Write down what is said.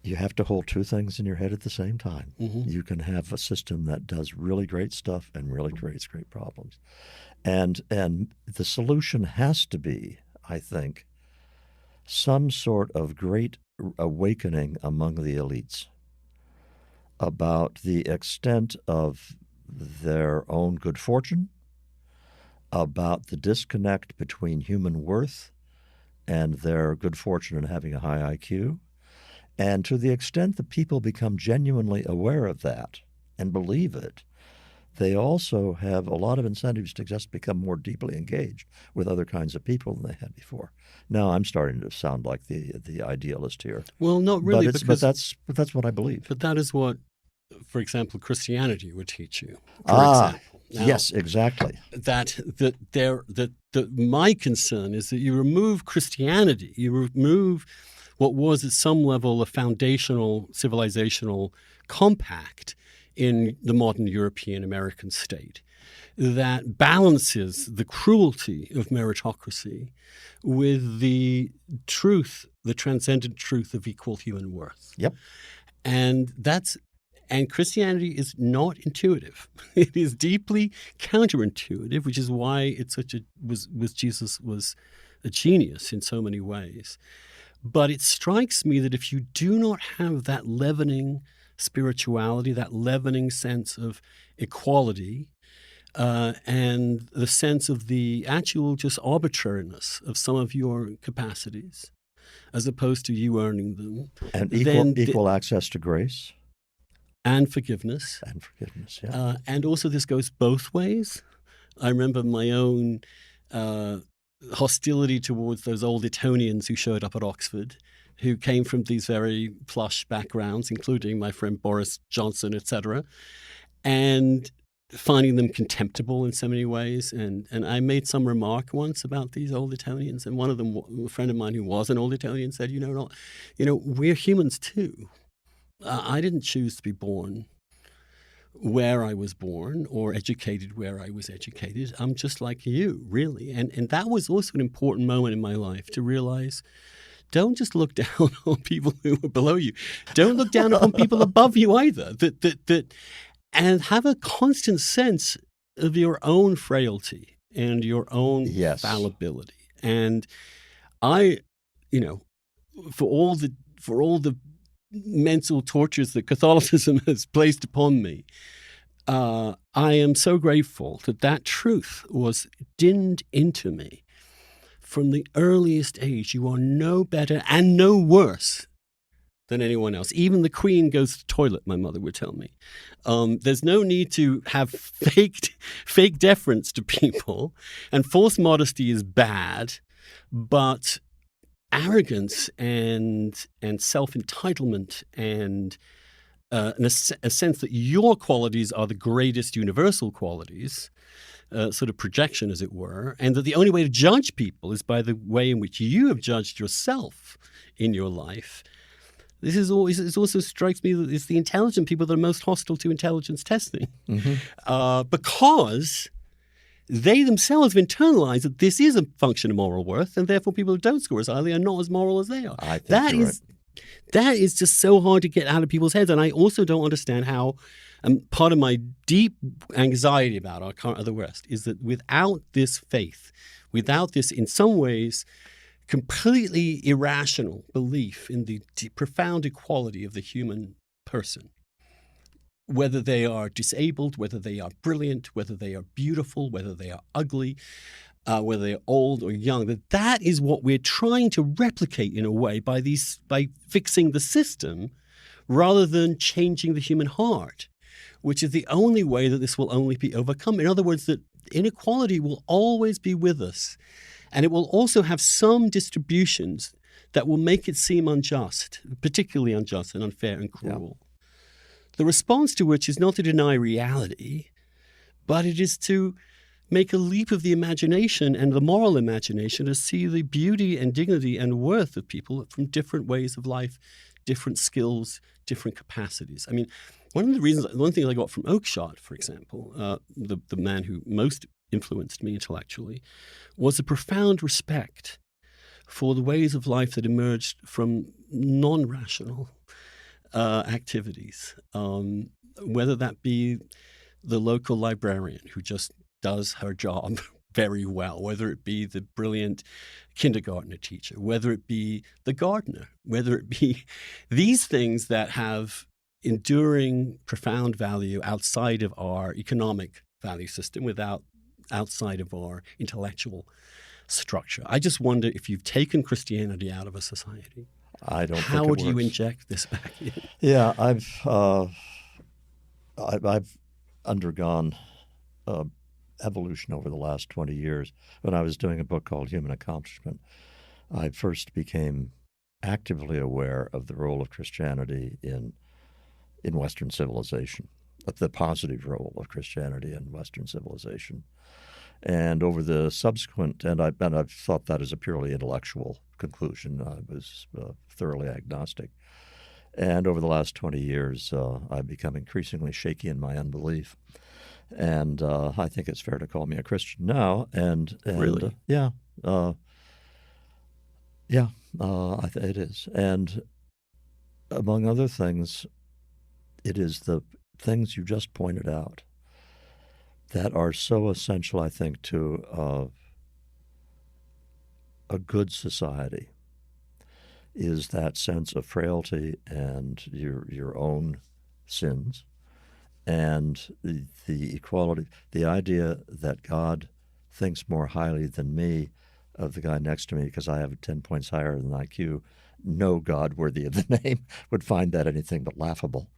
You have to hold two things in your head at the same time. Mm-hmm. You can have a system that does really great stuff and really creates great problems. And the solution has to be, I think, some sort of great awakening among the elites about the extent of their own good fortune, about the disconnect between human worth and their good fortune in having a high IQ. And to the extent that people become genuinely aware of that and believe it, they also have a lot of incentives to just become more deeply engaged with other kinds of people than they had before. Now I'm starting to sound like the idealist here. Well, not really, but that's what I believe. But that is what, for example, Christianity would teach you. For example. Now, yes, exactly. My concern is that you remove Christianity, you remove what was at some level a foundational civilizational compact in the modern European American state that balances the cruelty of meritocracy with the truth, the transcendent truth of equal human worth. Yep. And Christianity is not intuitive. It is deeply counterintuitive, which is why it's Jesus was a genius in so many ways. But it strikes me that if you do not have that leavening spirituality, that leavening sense of equality, and the sense of the actual just arbitrariness of some of your capacities, as opposed to you earning them. And equal access to grace. And forgiveness. And forgiveness, yeah. And also this goes both ways. I remember my own hostility towards those old Etonians who showed up at Oxford, who came from these very plush backgrounds, including my friend Boris Johnson, etc., and finding them contemptible in so many ways. And I made some remark once about these old Etonians, and one of them, a friend of mine who was an old Etonian, said, we're humans too. I didn't choose to be born where I was born or educated where I was educated. I'm just like you, really. And that was also an important moment in my life to realize, don't just look down on people who are below you. Don't look down upon people above you either. And have a constant sense of your own frailty and your own fallibility. And I, for all the mental tortures that Catholicism has placed upon me, I am so grateful that truth was dinned into me from the earliest age. You are no better and no worse than anyone else. Even the Queen goes to the toilet, my mother would tell me. There's no need to have fake deference to people, and false modesty is bad, but arrogance and self-entitlement and a sense that your qualities are the greatest universal qualities, sort of projection, as it were, and that the only way to judge people is by the way in which you have judged yourself in your life. This also strikes me that it's the intelligent people that are most hostile to intelligence testing, because they themselves have internalized that this is a function of moral worth, and therefore people who don't score as highly are not as moral as they are. I think you're right. That is just so hard to get out of people's heads. And I also don't understand how, part of my deep anxiety about our current of the West is that without this faith, without this, in some ways, completely irrational belief in the profound equality of the human person, whether they are disabled, whether they are brilliant, whether they are beautiful, whether they are ugly, whether they're old or young, that is what we're trying to replicate in a way by fixing the system rather than changing the human heart, which is the only way that this will only be overcome. In other words, that inequality will always be with us, and it will also have some distributions that will make it seem unjust, particularly unjust and unfair and cruel. Yeah. The response to which is not to deny reality, but it is to make a leap of the imagination and the moral imagination to see the beauty and dignity and worth of people from different ways of life, different skills, different capacities. I mean, one thing I got from Oakeshott, for example, the man who most influenced me intellectually, was a profound respect for the ways of life that emerged from non-rational activities, whether that be the local librarian who just does her job very well, whether it be the brilliant kindergartner teacher, whether it be the gardener, whether it be these things that have enduring, profound value outside of our economic value system, outside of our intellectual structure. I just wonder if you've taken Christianity out of a society. I don't How think would it you works. inject this back in? Yeah, I've undergone evolution over the last 20 years. When I was doing a book called Human Accomplishment, I first became actively aware of the role of Christianity in Western civilization, the positive role of Christianity in Western civilization. And over the subsequent, and I've thought that as a purely intellectual conclusion. I was thoroughly agnostic. And over the last 20 years, I've become increasingly shaky in my unbelief. And I think it's fair to call me a Christian now. And Really? Yeah, it is. And among other things, it is the things you just pointed out that are so essential, I think, to a good society, is that sense of frailty and your own sins, and the equality, the idea that God thinks more highly than me of the guy next to me because I have 10 points higher than IQ. No God worthy of the name would find that anything but laughable.